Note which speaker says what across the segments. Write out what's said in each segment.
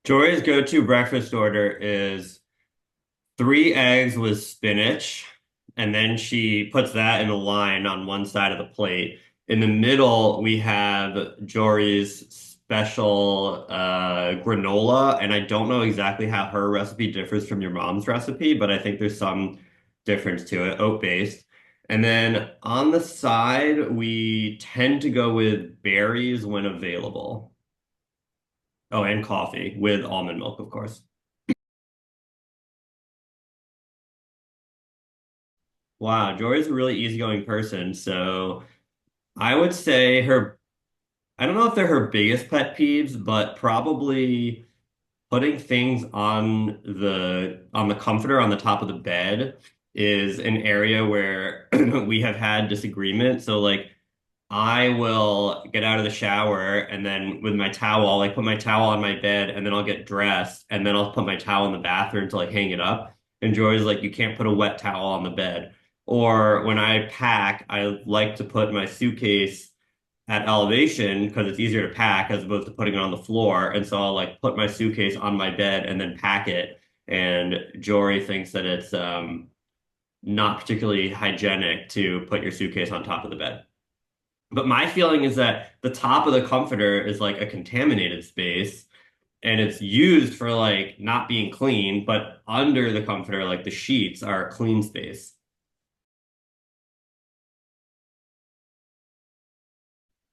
Speaker 1: Joy's go-to breakfast order is 3 eggs with spinach, and then she puts that in a line on one side of the plate. In the middle, we have Jory's special granola, and I don't know exactly how her recipe differs from your mom's recipe, but I think there's some difference to it, oat-based. And then on the side, we tend to go with berries when available. Oh, and coffee with almond milk, of course. Wow, Jory's a really easygoing person. So I would say I don't know if they're her biggest pet peeves, but probably putting things on the comforter on the top of the bed is an area where we have had disagreement. So like I will get out of the shower and then with my towel, I'll like put my towel on my bed and then I'll get dressed and then I'll put my towel in the bathroom to like hang it up. And Joy's like, you can't put a wet towel on the bed. Or when I pack, I like to put my suitcase at elevation because it's easier to pack as opposed to putting it on the floor. And so I'll like put my suitcase on my bed and then pack it. And Jory thinks that it's not particularly hygienic to put your suitcase on top of the bed. But my feeling is that the top of the comforter is like a contaminated space and it's used for like not being clean, but under the comforter, like the sheets are a clean space.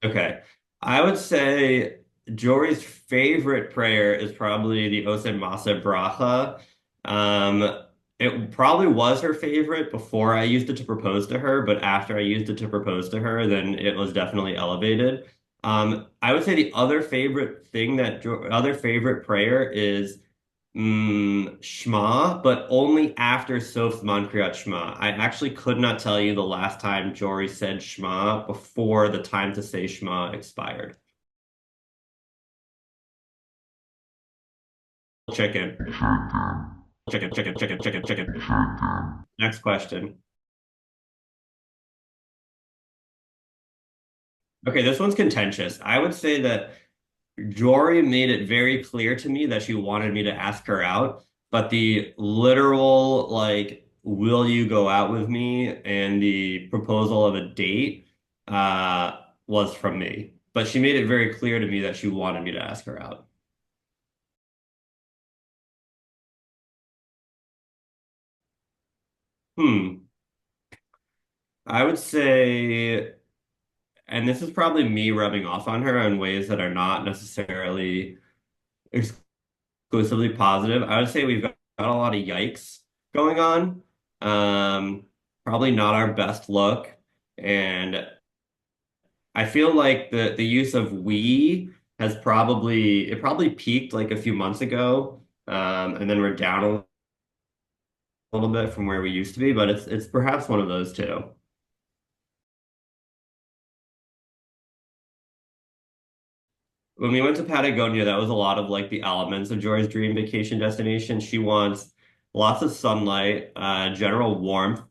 Speaker 1: Okay. I would say Jory's favorite prayer is probably the Oseh Masa Bracha. Um, it probably was her favorite before I used it to propose to her, but after I used it to propose to her, then it was definitely elevated. I would say the other favorite thing other favorite prayer is Shema, but only after Sof Zman Kriyat Shema. I actually could not tell you the last time Jory said Shema before the time to say Shema expired. Chicken. Chicken. Next question. Okay, this one's contentious. I would say that Jory made it very clear to me that she wanted me to ask her out, but the literal, like, will you go out with me and the proposal of a date was from me. But she made it very clear to me that she wanted me to ask her out. Hmm. I would say, and this is probably me rubbing off on her in ways that are not necessarily exclusively positive. I would say we've got a lot of yikes going on. Um, Probably not our best look. And I feel like the use of we has probably peaked like a few months ago. And then we're down a little bit from where we used to be, but it's perhaps one of those two. When we went to Patagonia, that was a lot of like the elements of Joy's dream vacation destination. She wants lots of sunlight, general warmth,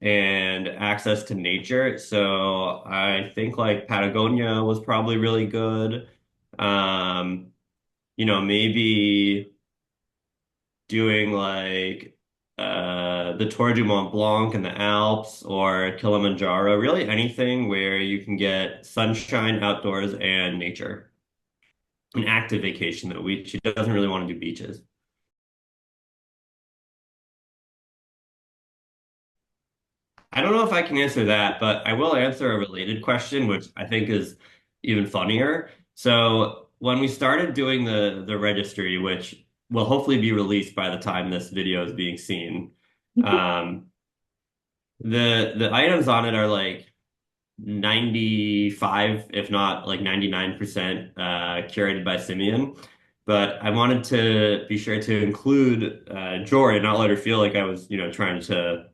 Speaker 1: and access to nature. So I think like Patagonia was probably really good. Um, Maybe doing like the Tour du Mont Blanc in the Alps or Kilimanjaro, really anything where you can get sunshine outdoors and nature. An active vacation though. She doesn't really want to do beaches. I don't know if I can answer that, but I will answer a related question, which I think is even funnier. So when we started doing the registry, which will hopefully be released by the time this video is being seen, um, the items on it are like 95, if not like 99% curated by Simeon. But I wanted to be sure to include Jory and not let her feel like I was, trying to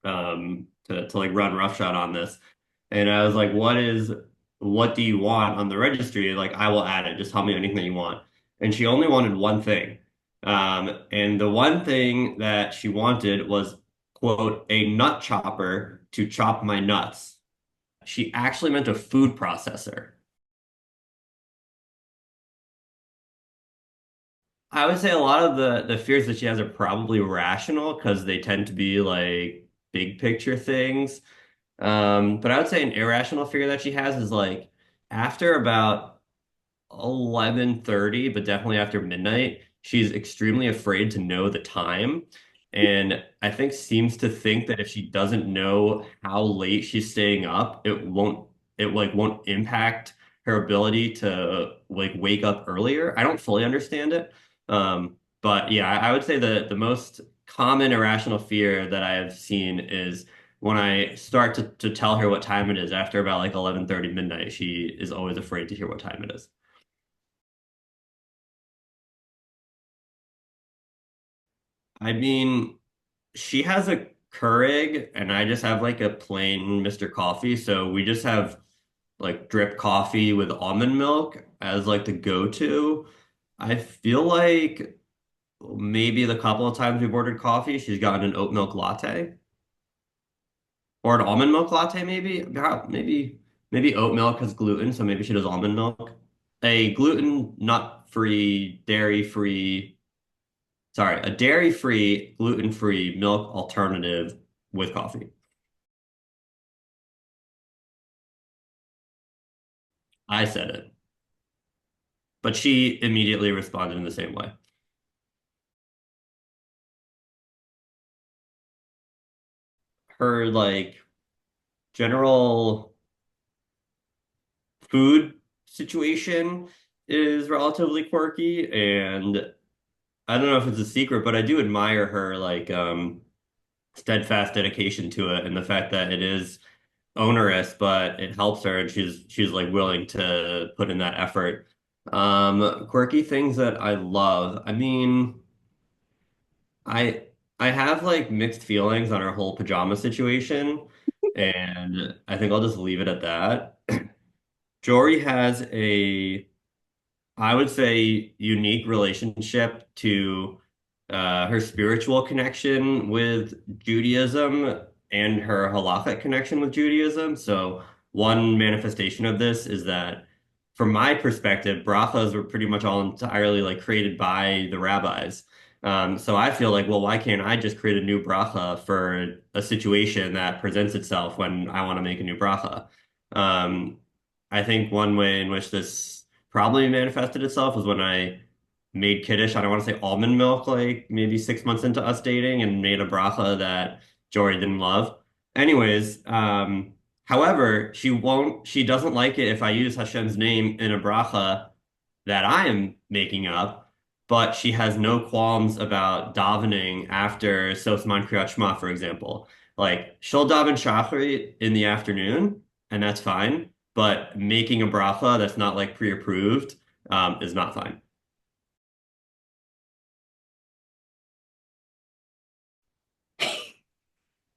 Speaker 1: like run roughshod on this. And I was like, what do you want on the registry? Like, I will add it. Just tell me anything that you want. And she only wanted one thing. And the one thing that she wanted was, quote, a nut chopper to chop my nuts. She actually meant a food processor. I would say a lot of the fears that she has are probably rational because they tend to be like big picture things. But I would say an irrational fear that she has is like after about 11:30, but definitely after midnight, she's extremely afraid to know the time. And I think seems to think that if she doesn't know how late she's staying up, it won't impact her ability to like wake up earlier. I don't fully understand it. But yeah, I would say the most common irrational fear that I have seen is when I start to tell her what time it is after about like 11:30 midnight, she is always afraid to hear what time it is. I mean, she has a Keurig and I just have like a plain Mr. Coffee. So we just have like drip coffee with almond milk as like the go-to. I feel like maybe the couple of times we've ordered coffee, she's gotten an oat milk latte or an almond milk latte, maybe. Yeah, maybe oat milk has gluten, so maybe she does almond milk. A gluten, nut-free, dairy-free, sorry, a dairy-free, gluten-free milk alternative with coffee. I said it, but she immediately responded in the same way. Her like general food situation is relatively quirky, and I don't know if it's a secret, but I do admire her like steadfast dedication to it and the fact that it is onerous, but it helps her and she's like willing to put in that effort. Quirky things that I love. I mean, I I have like mixed feelings on our whole pajama situation, and I think I'll just leave it at that. Jory has a I would say, unique relationship to her spiritual connection with Judaism and her halakhic connection with Judaism. So, one manifestation of this is that, from my perspective, brachas were pretty much all entirely like created by the rabbis. So I feel like, well, why can't I just create a new bracha for a situation that presents itself when I want to make a new bracha? Um, I think one way in which this probably manifested itself was when I made Kiddush. I don't want to say almond milk, like maybe 6 months into us dating, and made a bracha that Jory didn't love. Anyways, however, she doesn't like it if I use Hashem's name in a bracha that I am making up, but she has no qualms about davening after Sosman Kriyat Shema, for example. Like she'll daven Shachrit in the afternoon, and that's fine. But making a bracha that's not like pre-approved is not fine.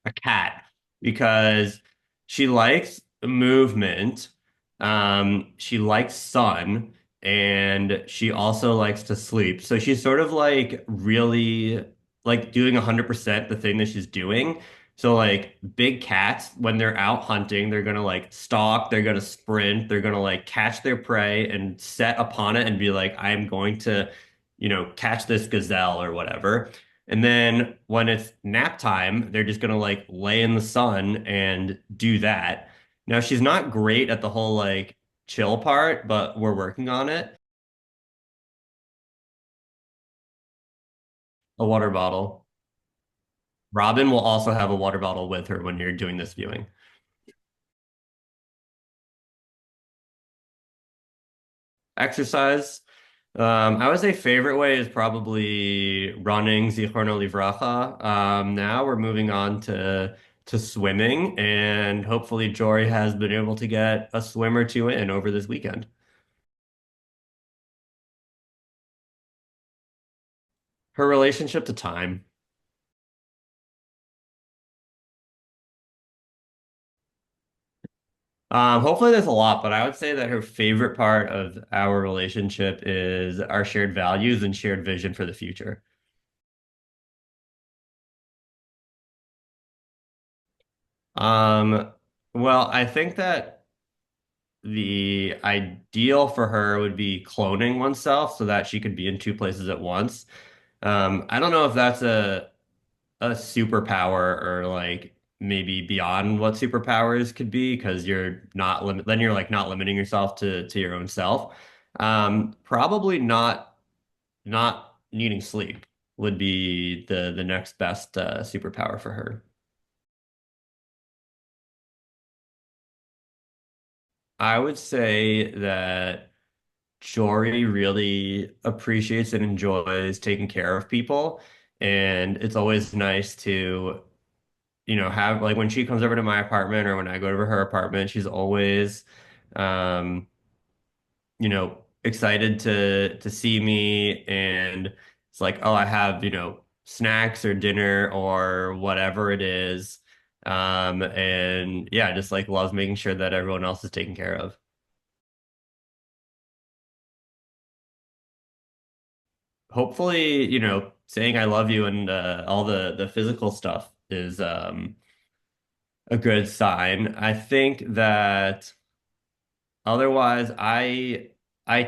Speaker 1: A cat because she likes movement, she likes sun, and she also likes to sleep. So she's sort of like really like doing 100% the thing that she's doing. So like big cats, when they're out hunting, they're gonna like stalk, they're gonna sprint, they're gonna like catch their prey and set upon it and be like, I am going to, catch this gazelle or whatever. And then when it's nap time, they're just gonna like lay in the sun and do that. Now she's not great at the whole like chill part, but we're working on it. A water bottle. Robin will also have a water bottle with her when you're doing this viewing. Exercise. I would say favorite way is probably running, Zichrono Livracha. Now we're moving on to swimming, and hopefully Jory has been able to get a swim or two in over this weekend. Her relationship to time. Hopefully there's a lot, but I would say that her favorite part of our relationship is our shared values and shared vision for the future. Um, well, I think that the ideal for her would be cloning oneself so that she could be in two places at once. I don't know if that's a superpower or like maybe beyond what superpowers could be because you're not limit then you're like not limiting yourself to your own self. Probably not needing sleep would be the next best superpower for her. I would say that Jory really appreciates and enjoys taking care of people, and it's always nice to have like when she comes over to my apartment or when I go over to her apartment, she's always, um, excited to see me and it's like, oh, I have, snacks or dinner or whatever it is. And yeah, just like loves making sure that everyone else is taken care of. Hopefully, saying I love you and all the physical stuff is a good sign. I think that otherwise, I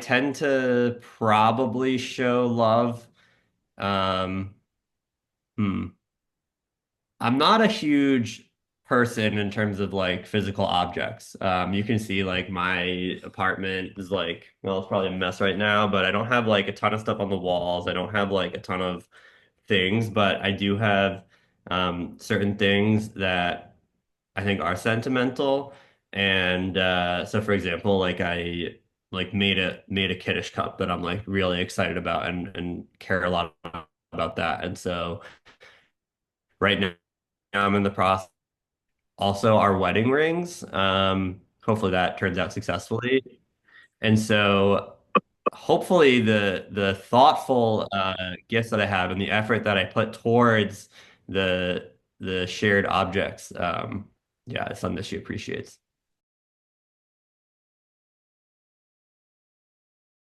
Speaker 1: tend to probably show love. Um, hmm. I'm not a huge person in terms of like physical objects. You can see like my apartment is like, well, it's probably a mess right now, but I don't have like a ton of stuff on the walls. I don't have like a ton of things, but I do have certain things that I think are sentimental. And so for example, like I like made a kiddish cup that I'm like really excited about and care a lot about that. And so right now I'm in the process. Also our wedding rings. Hopefully that turns out successfully. And so hopefully the thoughtful gifts that I have and the effort that I put towards the shared objects, yeah, it's something that she appreciates.